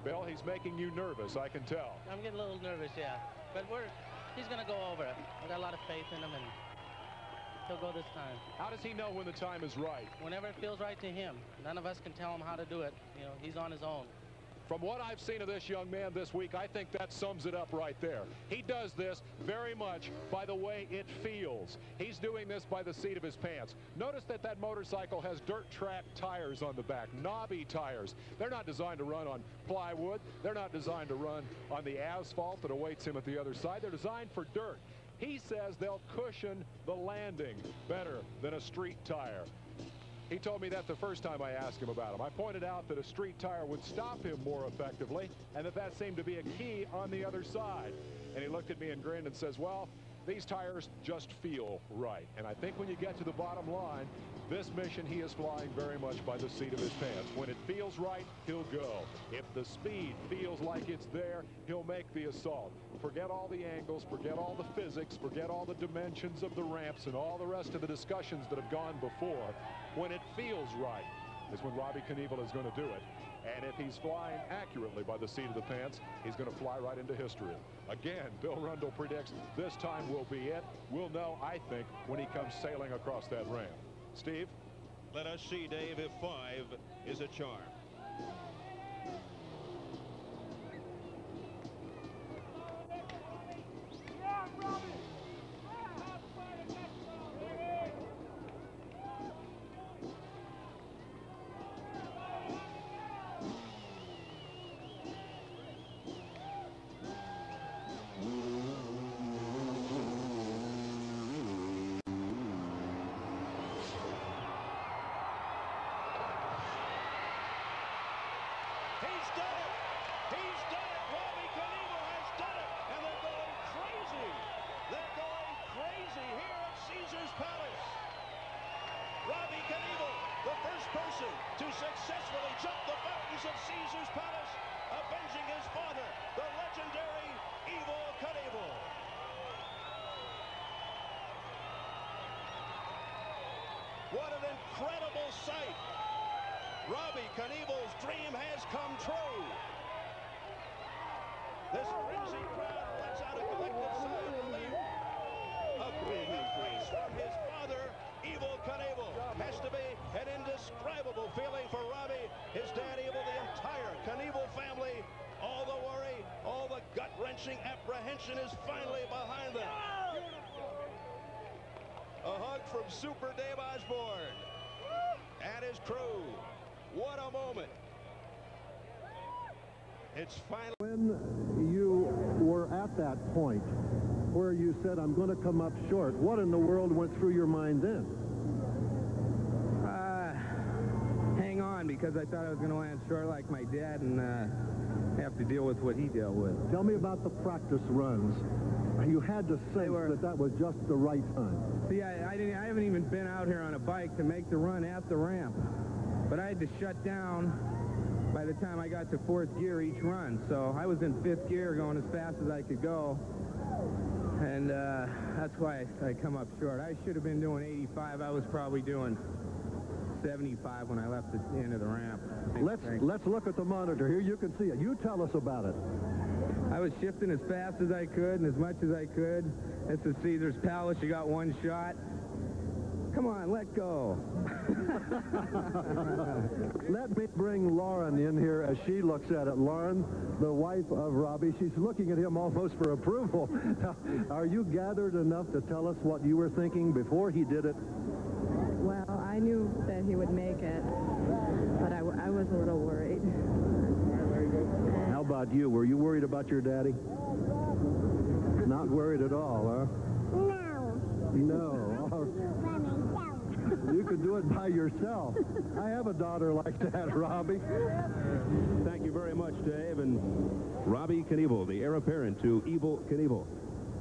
Bill, he's making you nervous, I can tell. I'm getting a little nervous, yeah. But he's going to go over it. I got a lot of faith in him, and he'll go this time. How does he know when the time is right? Whenever it feels right to him. None of us can tell him how to do it. You know, he's on his own. From what I've seen of this young man this week, I think that sums it up right there. He does this very much by the way it feels. He's doing this by the seat of his pants. Notice that that motorcycle has dirt track tires on the back, knobby tires. They're not designed to run on plywood. They're not designed to run on the asphalt that awaits him at the other side. They're designed for dirt. He says they'll cushion the landing better than a street tire. He told me that the first time I asked him about him. I pointed out that a street tire would stop him more effectively, and that seemed to be a key on the other side. And he looked at me and grinned and says, well, these tires just feel right. And I think when you get to the bottom line, this mission he is flying very much by the seat of his pants. When it feels right, he'll go. If the speed feels like it's there, he'll make the assault. Forget all the angles, forget all the physics, forget all the dimensions of the ramps and all the rest of the discussions that have gone before. When it feels right is when Robbie Knievel is going to do it. And if he's flying accurately by the seat of the pants, he's going to fly right into history. Again, Bill Rundle predicts this time will be it. We'll know, I think, when he comes sailing across that ramp. Steve? Let us see, Dave, if 5 is a charm. He's done it! He's done it! Robbie Knievel has done it! And they're going crazy! They're going crazy here at Caesars Palace! Robbie Knievel, the first person to successfully jump the fountains of Caesars Palace, avenging his father, the legendary Evel Knievel. What an incredible sight! Robbie Knievel's dream has come true. This frenzied crowd lets out a collective sigh of relief. A big embrace from his father, Evel Knievel. Has to be an indescribable feeling for Robbie, his dad Evel, the entire Knievel family. All the worry, all the gut-wrenching apprehension is finally behind them. A hug from Super Dave Osborne and his crew. What a moment. It's finally. When you were at that point where you said, I'm going to come up short, what in the world went through your mind then? Hang on, because I thought I was going to land short like my dad and have to deal with what he dealt with. Tell me about the practice runs. You had to sense that was just the right time. See, I haven't even been out here on a bike to make the run at the ramp. But I had to shut down by the time I got to 4th gear each run. So I was in 5th gear going as fast as I could go. And that's why I come up short. I should have been doing 85. I was probably doing 75 when I left the end of the ramp. Let's look at the monitor here. You can see it. You tell us about it. I was shifting as fast as I could and as much as I could. This is Caesars Palace. You got one shot. Come on, let go. Let me bring Lauren in here as she looks at it. Lauren, the wife of Robbie, she's looking at him almost for approval. Are you gathered enough to tell us what you were thinking before he did it? Well, I knew that he would make it, but I was a little worried. How about you? Were you worried about your daddy? Not worried at all, huh? No. No. You could do it by yourself. I have a daughter like that, Robbie. Thank you very much, Dave. And Robbie Knievel, the heir apparent to Evel Knievel,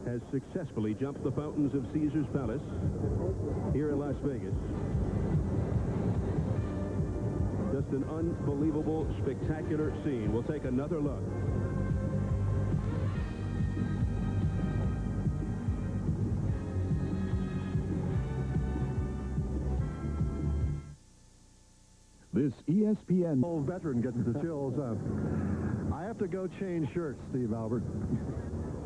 has successfully jumped the fountains of Caesars Palace here in Las Vegas. Just an unbelievable, spectacular scene. We'll take another look. This ESPN old veteran getting the chills up. I have to go change shirts, Steve Albert.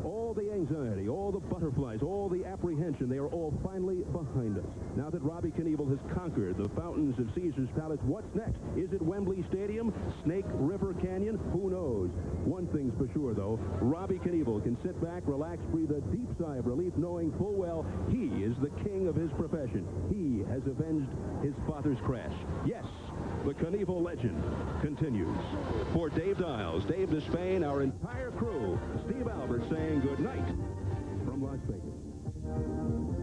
All the anxiety, all the butterflies, all the apprehension, they are all finally behind us. Now that Robbie Knievel has conquered the fountains of Caesars Palace, what's next? Is it Wembley Stadium? Snake River Canyon? Who knows? One thing's for sure, though. Robbie Knievel can sit back, relax, breathe a deep sigh of relief, knowing full well he is the king of his profession. He has avenged his father's crash. Yes, the Knievel legend continues. For Dave Dials, Dave Despain, our entire crew, Steve Albert saying good night from Las Vegas.